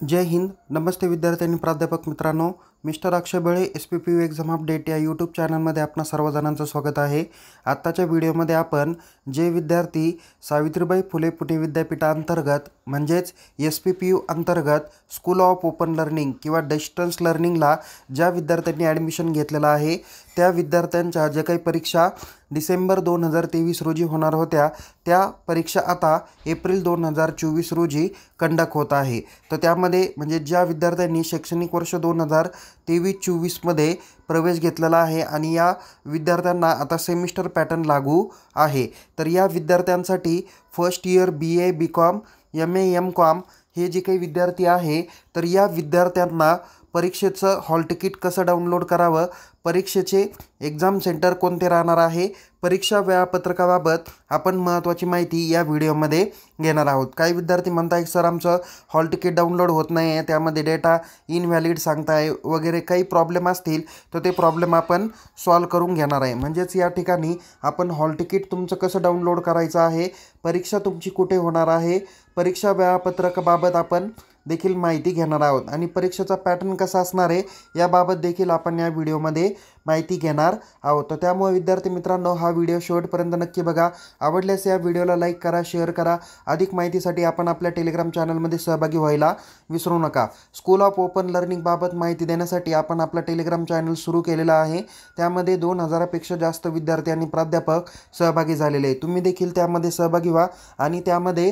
जय हिंद. नमस्ते विद्यार्थी आणि प्राध्यापक मित्रांनो. मिस्टर अक्षय बळे SPPU एक्झाम अपडेट या यूट्यूब चॅनलमध्ये आपणा सर्वजणांचं स्वागत आहे. आत्ताच्या व्हिडिओमध्ये आपण जे विद्यार्थी सावित्रीबाई फुले पुणे विद्यापीठाअंतर्गत म्हणजेच SPPU अंतर्गत स्कूल ऑफ ओपन लर्निंग किंवा डिस्टन्स लर्निंगला ज्या विद्यार्थ्यांनी ॲडमिशन घेतलेलं आहे त्या विद्यार्थ्यांच्या जे काही परीक्षा डिसेंबर 2023 रोजी होणार होत्या त्या परीक्षा आता एप्रिल 2024 रोजी कंडक्ट होत आहे. तर त्यामध्ये म्हणजे ज्या विद्यार्थ्यांनी शैक्षणिक वर्ष 2023-24मध्ये प्रवेश घेतलेला आहे आणि या विद्यार्थ्यांना आता सेमिस्टर पॅटर्न लागू आहे. तर या विद्यार्थ्यांसाठी first year BA BCom MA MCom हे जे काही विद्यार्थी आहे तर या विद्यार्थ्यांना परीक्षेचं हॉल तिकीट कसं डाउनलोड करावं, परीक्षेचे एक्झाम सेंटर कोणते राहणार आहे, परीक्षा वेळापत्रकाबाबत आपण महत्त्वाची माहिती या व्हिडिओमध्ये घेणार आहोत. काही विद्यार्थी म्हणताय सर आमचं हॉल तिकीट डाउनलोड होत नाही आहे, त्यामध्ये डेटा इनव्हॅलिड सांगताय वगैरे काही प्रॉब्लेम असतील तर ते प्रॉब्लेम आपण सॉल्व करून घेणार आहे. म्हणजेच या ठिकाणी आपण हॉल तिकीट तुमचं कसं डाउनलोड करायचं आहे, परीक्षा तुमची कुठे होणार आहे, परीक्षा वेळापत्रकाबाबत आपण देखील माहिती घेणार आहोत आणि परीक्षेचा पॅटर्न कसा असणार आहे याबाबत देखील आपण या व्हिडिओमध्ये माहिती घेणार आहोत. तर त्यामुळे विद्यार्थी मित्रांनो हा व्हिडिओ शेवटपर्यंत नक्की बघा. आवडल्यास या व्हिडिओला लाईक करा, शेअर करा. अधिक माहितीसाठी आपण आपल्या टेलिग्राम चॅनलमध्ये सहभागी व्हायला विसरू नका. स्कूल ऑफ ओपन लर्निंगबाबत माहिती देण्यासाठी आपण आपला टेलिग्राम चॅनल सुरू केलेला आहे. त्यामध्ये 2000पेक्षा जास्त विद्यार्थी आणि प्राध्यापक सहभागी झालेले आहेत. तुम्ही देखील त्यामध्ये सहभागी व्हा आणि त्यामध्ये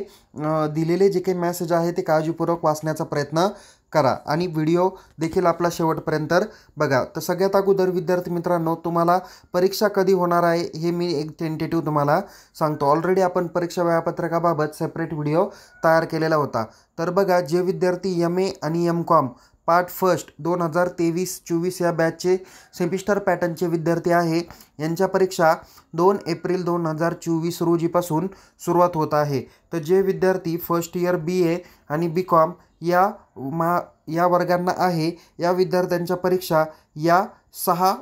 दिलेले जे काही मेसेज आहे ते काळजीपूर्वक वाचण्याचा प्रयत्न करा आणि व्हिडिओ देखील आपला शेवटपर्यंत बघा. तर सगळ्यात अगोदर विद्यार्थी मित्रांनो तुम्हाला परीक्षा कधी होणार आहे हे मी एक टेंटेटिव्ह तुम्हाला सांगतो. ऑलरेडी आपण परीक्षा वेळापत्रकाबाबत सेपरेट व्हिडिओ तयार केलेला होता. तर बघा जे विद्यार्थी MA आणि MCom पार्ट फर्स्ट 2023-24 या बॅचचे सेमिस्टर पॅटर्नचे विद्यार्थी आहे यांच्या परीक्षा 2 एप्रिल 2024 रोजीपासून सुरुवात होत आहे. तर जे विद्यार्थी फर्स्ट इयर BA आणि BCom या वर्गांना आहे या विद्यार्थ्यांच्या परीक्षा या 6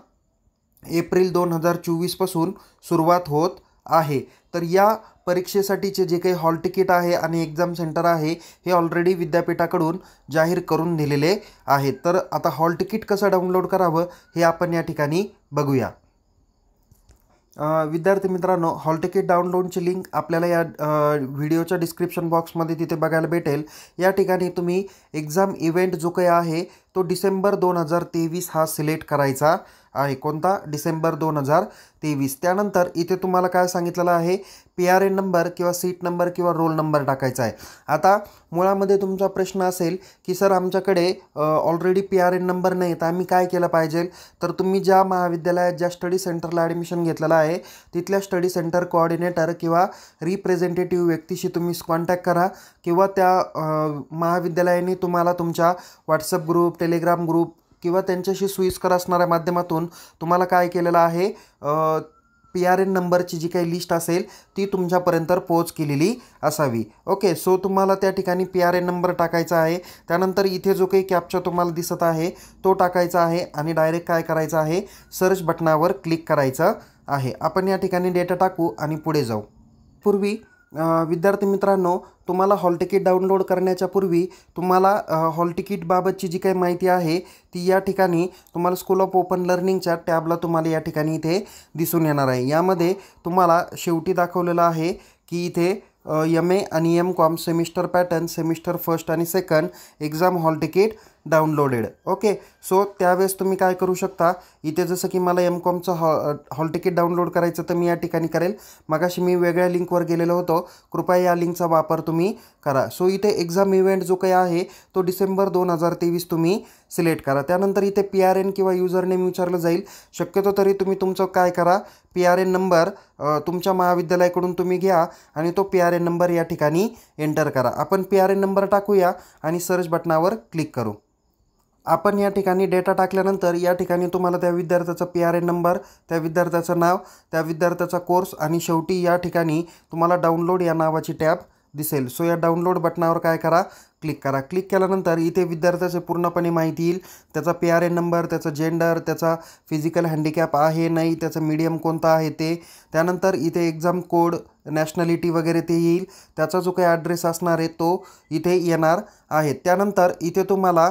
एप्रिल 2024 पासून सुरुवात होत आहे. तर या परीक्षेसाठीचे जे काही हॉल तिकीट आहे आणि एक्झाम सेंटर आहे हे ऑलरेडी विद्यापीठाकडून जाहीर करून दिलेले आहे. तर आता हॉल तिकीट कसं डाउनलोड करावं हे आपण या ठिकाणी बघूया. विद्यार्थी मित्रांनो हॉल तिकीट डाउनलोडची लिंक आपल्याला या व्हिडिओच्या डिस्क्रिप्शन बॉक्समध्ये तिथे बघायला भेटेल. या ठिकाणी तुम्ही एक्झाम इव्हेंट जो काही आहे तो डिसेंबर 2023 हा सिलेक्ट करायचा आहे. कोणता? डिसेंबर 2023. त्यानंतर इथे तुम्हाला काय सांगितलेलं आहे PRN नंबर किंवा सीट नंबर किंवा रोल नंबर टाकायचा आहे. आता मुळामध्ये तुमचा प्रश्न असेल की सर आमच्याकडे ऑलरेडी PRN नंबर नाही तर आम्ही काय केलं पाहिजे. तर तुम्ही ज्या महाविद्यालयात ज्या स्टडी सेंटरला ॲडमिशन घेतलेलं आहे तिथल्या स्टडी सेंटर कोऑर्डिनेटर किंवा रिप्रेझेंटेटिव्ह व्यक्तीशी तुम्ही कॉन्टॅक्ट करा किंवा त्या महाविद्यालयाने तुम्हाला तुमच्या व्हॉट्सअप ग्रुप, टेलिग्राम ग्रुप किंवा त्यांच्याशी सोयीस्कर असणाऱ्या माध्यमातून तुम्हाला काय केलेलं आहे PRN नंबरची जी काही लिस्ट असेल ती तुमच्यापर्यंत पोच केलेली असावी. ओके. सो तुम्हाला त्या ठिकाणी PRN नंबर टाकायचा आहे. त्यानंतर इथे जो काही कॅप्चा तुम्हाला दिसत आहे तो टाकायचा आहे आणि डायरेक्ट काय करायचं आहे सर्च बटनावर क्लिक करायचं आहे. आपण या ठिकाणी डेटा टाकू आणि पुढे जाऊ. पूर्वी विद्यार्थी मित्रांनो तुम्हाला हॉल तिकीट डाउनलोड करण्याच्या पूर्वी तुम्हाला हॉल तिकीटबाबतची जी काही माहिती आहे ती या ठिकाणी तुम्हाला स्कूल ऑफ ओपन लर्निंगच्या टॅबला तुम्हाला या ठिकाणी इथे दिसून येणार आहे. यामध्ये तुम्हाला शेवटी दाखवलेलं आहे की इथे MA आणि MCom semester pattern semester first आणि second exam hall ticket downloaded. Okay. So त्यावेळेस तुम्ही काय करू शकता इथे जसं की मला MComचं हॉल तिकीट डाउनलोड करायचं तर मी या ठिकाणी करेल. मगाशी मी वेगळ्या लिंकवर गेलेलो होतो, कृपया या लिंकचा वापर तुम्ही करा. सो इथे एक्झाम इव्हेंट जो काही आहे तो डिसेंबर 2023 तुम्ही सिलेक्ट करा. त्यानंतर इथे PRN किंवा युजर नेम विचारलं जाईल. शक्यतो तरी तुम्ही तुमचं काय करा PRN नंबर तुमच्या महाविद्यालयाकडून तुम्ही घ्या आणि तो PRN नंबर या ठिकाणी एंटर करा. आपण PRN नंबर टाकूया आणि सर्च बटनावर क्लिक करू. आपण या ठिकाणी डेटा टाकल्यानंतर या ठिकाणी तुम्हाला त्या विद्यार्थ्याचा PRN नंबर, त्या विद्यार्थ्याचं नाव, त्या विद्यार्थ्याचा कोर्स आणि शेवटी या ठिकाणी तुम्हाला डाउनलोड या नावाची टॅब दिसेल. सो या डाउनलोड बटनावर काय करा क्लिक करा. क्लिक केल्यानंतर इथे विद्यार्थ्याचे पूर्णपणे माहिती येईल. त्याचा PRN नंबर, त्याचा जेंडर, त्याचा फिजिकल हँडिकॅप आहे नाही, त्याचं मीडियम कोणता आहे ते. त्यानंतर इथे एक्झाम कोड, नॅशनॅलिटी वगैरे ते येईल. त्याचा जो काही ॲड्रेस असणार आहे तो इथे येणार आहे. त्यानंतर इथे तुम्हाला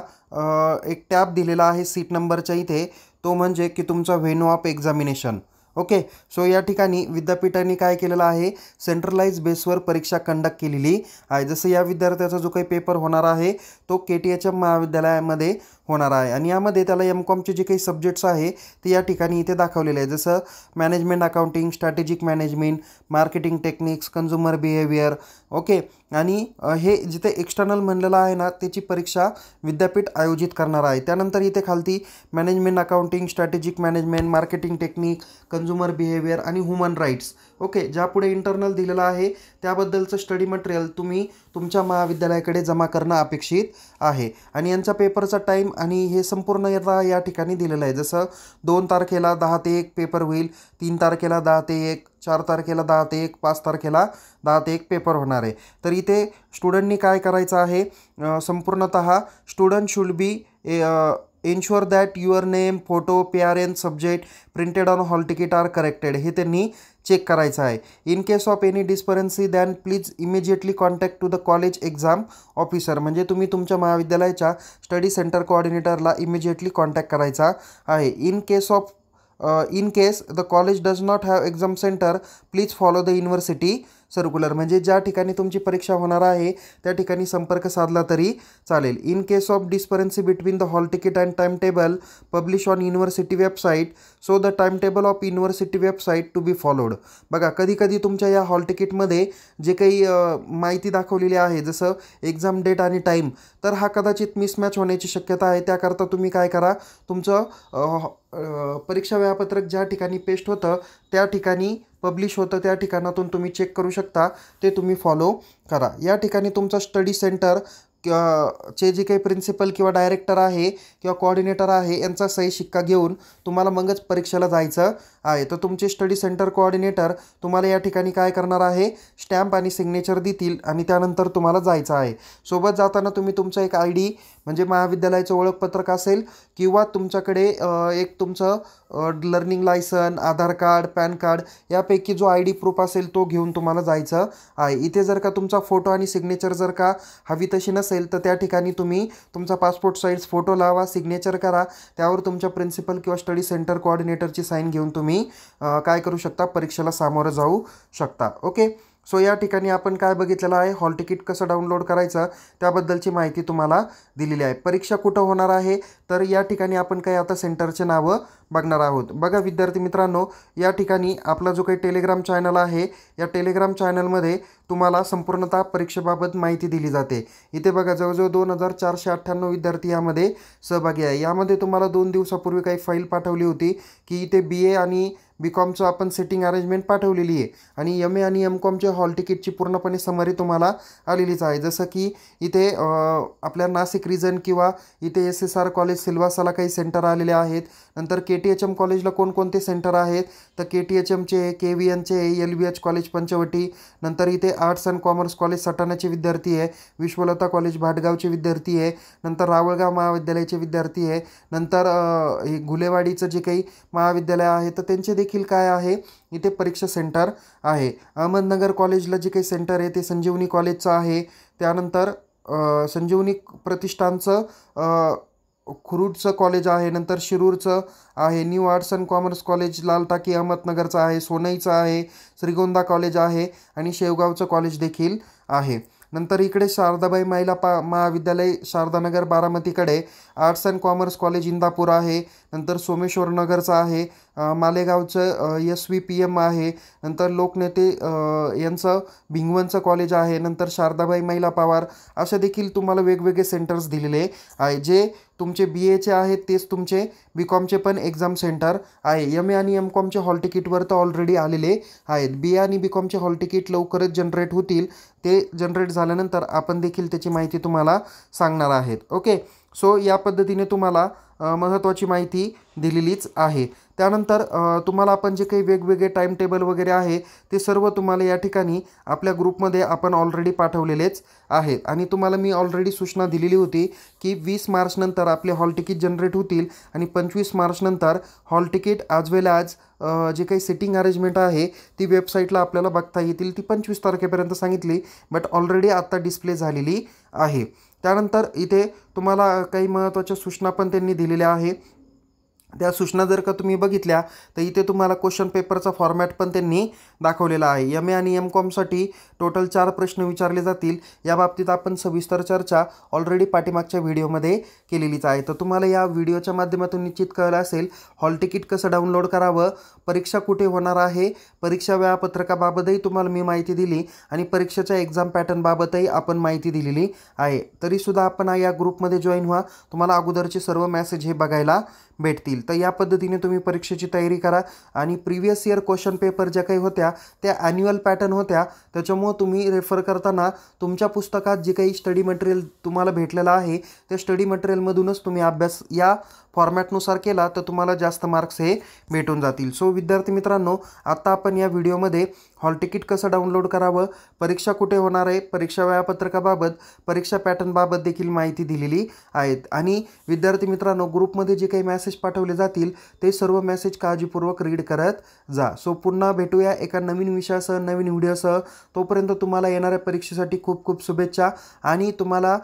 एक टॅब दिलेला आहे सीट नंबरच्या इथे, तो म्हणजे की तुमचा venue of examination. Okay. So या ठिकाणी विद्यापीठाने काय केलेलं आहे, सेंट्रलाइज बेसवर परीक्षा कंडक्ट केलेली आहे. जसं या विद्यार्थ्याचा जो काही पेपर होणार आहे तो KTHM महाविद्यालयामध्ये होणार आहे आणि यामध्ये त्याला MCOMचे जे काही सब्जेक्ट्स आहे ते या ठिकाणी इथे दाखवलेले आहे. जसं management accounting, strategic management, marketing techniques, consumer behaviour. Okay. आणि हे जिथे एक्सटर्नल म्हणलेलं आहे ना त्याची परीक्षा विद्यापीठ आयोजित करणार आहे. त्यानंतर इथे खालती management accounting, strategic management, marketing technique, consumer behaviour आणि ह्युमन राईट्स. ओके. ज्यापुढे इंटरनल दिलेलं आहे त्याबद्दलचं स्टडी मटेरियल तुम्ही तुमच्या महाविद्यालयाकडे जमा करणं अपेक्षित आहे. आणि यांचा पेपरचा टाईम आणि हे संपूर्ण या ठिकाणी दिलेलं आहे. जसं 2 तारखेला 10 ते 1 पेपर होईल, 3 तारखेला 10 ते 1, 4 तारखेला 10 ते 1, 5 तारखेला 10 ते 1 पेपर होणार आहे. तर इथे स्टुडंटनी काय करायचं आहे, संपूर्णतः student should be ensure that your name, photo, PRN, subject printed on hall ticket are corrected हे त्यांनी चेक करायचं आहे. In case of any discrepancy then please immediately contact to the college exam officer. म्हणजे तुम्ही तुमच्या महाविद्यालयाच्या study centre कोऑर्डिनेटरला immediately contact करायचा आहे. In case the college does not have exam centre please follow the university circular. म्हणजे ज्या ठिकाणी तुमची परीक्षा होणार आहे त्या ठिकाणी संपर्क साधला तरी चालेल. In case of discrepancy between the hall ticket and time table publish on university website so the time table of university website to be followed. बघा कधी तुमच्या या हॉल तिकीटमध्ये जे काही माहिती दाखवलेली आहे जसं एक्झाम डेट आणि टाईम, तर हा कदाचित मिसमॅच होण्याची शक्यता आहे. त्याकरता तुम्ही काय करा, तुमचं परीक्षा वेळापत्रक ज्या ठिकाणी पेस्ट होतं त्या ठिकाणी पब्लिश होतं त्या ठिकाणातून तुम्ही चेक करू शकता, ते तुम्ही फॉलो करा. या ठिकाणी तुमचा स्टडी सेंटर चे जे काही प्रिन्सिपल किंवा डायरेक्टर आहे किंवा कोऑर्डिनेटर आहे यांचा सही शिक्का घेऊन तुम्हाला मगच परीक्षेला जायचं आहे. तर तुमचे स्टडी सेंटर कोऑर्डिनेटर तुम्हाला या ठिकाणी काय करणार आहे, स्टॅम्प आणि सिग्नेचर देतील आणि त्यानंतर तुम्हाला जायचं आहे. सोबत जाताना तुम्ही तुमचं एक ID म्हणजे महाविद्यालयाचं ओळखपत्रक असेल किंवा तुमच्याकडे एक तुमचं लर्निंग लायसन, आधार कार्ड, पॅन कार्ड यापैकी जो ID प्रूफ असेल तो घेऊन तुम्हाला जायचं आहे. इथे जर का तुमचा फोटो आणि सिग्नेचर जर का हवी तशी नसेल तर त्या ठिकाणी तुम्ही तुमचा पासपोर्ट साईज फोटो लावा, सिग्नेचर करा, त्यावर तुमच्या प्रिन्सिपल किंवा स्टडी सेंटर कोऑर्डिनेटरची साईन घेऊन तुम्ही काय करू शकता, परीक्षेला सामोरं जाऊ शकता. ओके. सो या ठिकाणी आपण काय बघितलेलं आहे, हॉल तिकीट कसं डाउनलोड करायचं त्याबद्दलची माहिती तुम्हाला दिलेली आहे. परीक्षा कुठं होणार आहे तर या ठिकाणी आपण काय आता सेंटरचे नावं बघणार आहोत. बघा विद्यार्थी मित्रांनो, या ठिकाणी आपला जो काही टेलिग्राम चॅनल आहे या टेलिग्राम चॅनलमध्ये तुम्हाला संपूर्णतः परीक्षेबाबत माहिती दिली जाते. इथे बघा जवळजवळ 2498 विद्यार्थी यामध्ये सहभागी आहे. यामध्ये तुम्हाला 2 दिवसापूर्वी काही फाईल पाठवली होती की इथे BA आणि BCOMचं आपण सेटिंग अरेंजमेंट पाठवलेली आहे आणि MA आणि MCOMच्या हॉल तिकीटची पूर्णपणे समरी तुम्हाला आलेलीच आहे. जसं की इथे आपल्या नाशिक रिजन किंवा इथे SSR कॉलेज सिल्वासाला काही सेंटर आलेले आहेत. नंतर KTHM कॉलेजला कोणकोणते सेंटर आहेत तर KTHMचे, KVNचे, LVH कॉलेज पंचवटी, नंतर इथे आर्ट्स अँड कॉमर्स कॉलेज सटाणाचे विद्यार्थी आहे, विश्वलता कॉलेज भाटगावचे विद्यार्थी आहे, नंतर रावळगाव महाविद्यालयाचे विद्यार्थी आहे, नंतर हे घुलेवाडीचं जे काही महाविद्यालय आहे तर त्यांचे देखील काय आहे इथे परीक्षा सेंटर आहे. अहमदनगर कॉलेजला जे काही सेंटर आहे ते संजीवनी कॉलेजचं आहे. त्यानंतर संजीवनी प्रतिष्ठानचं खुरूडचं कॉलेज आहे, नंतर शिरूरचं आहे, new arts and commerce college Laltaki अहमदनगरचं आहे, सोनईचं आहे, श्रीगोंदा कॉलेज आहे आणि शेवगावचं कॉलेज देखील आहे. नंतर इकडे शारदाबाई महिला महाविद्यालय शारदानगर बारामतीकडे arts and commerce college Indapur आहे, नंतर सोमेश्वर नगरचं आहे, मालेगावचं SVPM आहे, नंतर लोकनेते यांचं भिंगवणचं कॉलेज आहे, नंतर शारदाबाई महिला पवार, अशा देखील तुम्हाला वेगवेगळे सेंटर्स दिलेले आहे. जे तुमचे BAचे आहेत तेच तुमचे BCOMचे पण एक्झाम सेंटर आहे. MA आणि MCOMचे हॉल तिकीटवर तर ऑलरेडी आलेले आहेत. BA आणि BCOMचे हॉल तिकीट लवकरच जनरेट होतील. ते जनरेट झाल्यानंतर आपण देखील त्याची माहिती तुम्हाला सांगणार आहेत. ओके. सो या पद्धतीने तुम्हाला महत्त्वाची माहिती दिलेलीच आहे। त्यानंतर तुम्हाला आपण जे काही वेगवेगळे टाईम टेबल वगैरे आहे ते सर्व तुम्हाला या ठिकाणी आपल्या ग्रुपमध्ये आपण ऑलरेडी पाठवलेलेच आहेत आणि तुम्हाला मी ऑलरेडी सूचना दिलेली होती की 20 मार्च नंतर आपले हॉल तिकीट जनरेट होतील आणि 25 मार्च नंतर हॉल तिकीट ॲज वेल ॲज जे काही सिटिंग अरेंजमेंट आहे ती वेबसाईटला आपल्याला बघता येतील। ती 25 तारखेपर्यंत सांगितली, बट ऑलरेडी आत्ता डिस्प्ले झालेली आहे। त्यानंतर इथे तुम्हाला काही महत्त्वाच्या सूचना पण त्यांनी दिलेल्या आहे। त्या सूचना जर का तुम्ही बघितल्या तर इथे तुम्हाला क्वेश्चन पेपरचा फॉर्मॅट पण त्यांनी दाखवलेला आहे। एम ए आणि एम कॉमसाठी टोटल 4 प्रश्न विचारले जातील। या बाबतीत आपण सविस्तर चर्चा ऑलरेडी पाठीमागच्या व्हिडिओमध्ये केलेलीच आहे। तर तुम्हाला या व्हिडिओच्या माध्यमातून निश्चित कळलं असेल हॉल तिकीट कसं डाउनलोड करावं, परीक्षा कुठे होणार आहे, परीक्षा वेळापत्रकाबाबतही तुम्हाला मी माहिती दिली आणि परीक्षेच्या एक्झाम पॅटर्नबाबतही आपण माहिती दिलेली आहे। तरीसुद्धा आपण या ग्रुपमध्ये जॉईन व्हा, तुम्हाला अगोदरचे सर्व मेसेज हे बघायला भेटतील। तर या पद्धतीने तुम्ही परीक्षेची तयारी करा आणि प्रिव्हियस इयर क्वेश्चन पेपर ज्या काही होत्या त्या ॲन्युअल पॅटर्न होत्या, त्याच्यामुळे तुम्ही रेफर करताना तुमच्या पुस्तकात जे काही स्टडी मटेरियल तुम्हाला भेटलेलं आहे त्या स्टडी मटेरियलमधूनच तुम्ही अभ्यास या फॉर्मॅटनुसार केला तर तुम्हाला जास्त मार्क्स हे भेटून जातील। सो विद्यार्थी मित्रांनो, आता आपण या व्हिडिओमध्ये हॉल तिकीट कसं डाउनलोड करावं, परीक्षा कुठे होणार आहे, परीक्षा वेळापत्रकाबाबत, परीक्षा पॅटर्नबाबत देखील माहिती दिलेली आहेत। आणि विद्यार्थी मित्रांनो, ग्रुपमध्ये जे काही मेसेज पाठवले जातील ते सर्व मेसेज काळजीपूर्वक रीड करत जा। सो पुन्हा भेटूया एका नवीन विषयासह, नवीन व्हिडिओसह। तोपर्यंत तुम्हाला येणाऱ्या परीक्षेसाठी खूप खूप शुभेच्छा आणि तुम्हाला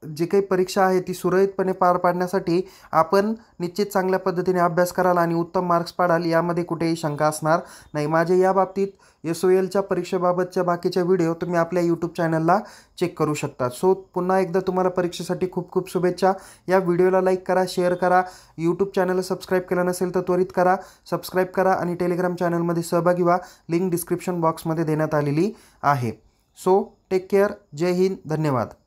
जे काही परीक्षा आहे ती सुरळीतपणे पार पाडण्यासाठी आपण निश्चित चांगल्या पद्धतीने अभ्यास कराल आणि उत्तम मार्क्स पाडाल, यामध्ये कुठेही शंका असणार नाही। माझे या बाबतीत SOLच्या परीक्षेबाबतच्या बाकीच्या व्हिडिओ तुम्ही आपल्या यूट्यूब चॅनलला चेक करू शकता। सो पुन्हा एकदा तुम्हाला परीक्षेसाठी खूप खूप शुभेच्छा। या व्हिडिओला लाईक करा, शेअर करा, यूट्यूब चॅनलला सबस्क्राईब केलं नसेल तर त्वरित करा, सबस्क्राईब करा आणि टेलिग्राम चॅनलमध्ये सहभागी व्हा, लिंक डिस्क्रिप्शन बॉक्समध्ये देण्यात आलेली आहे। सो टेक केअर, जय हिंद, धन्यवाद।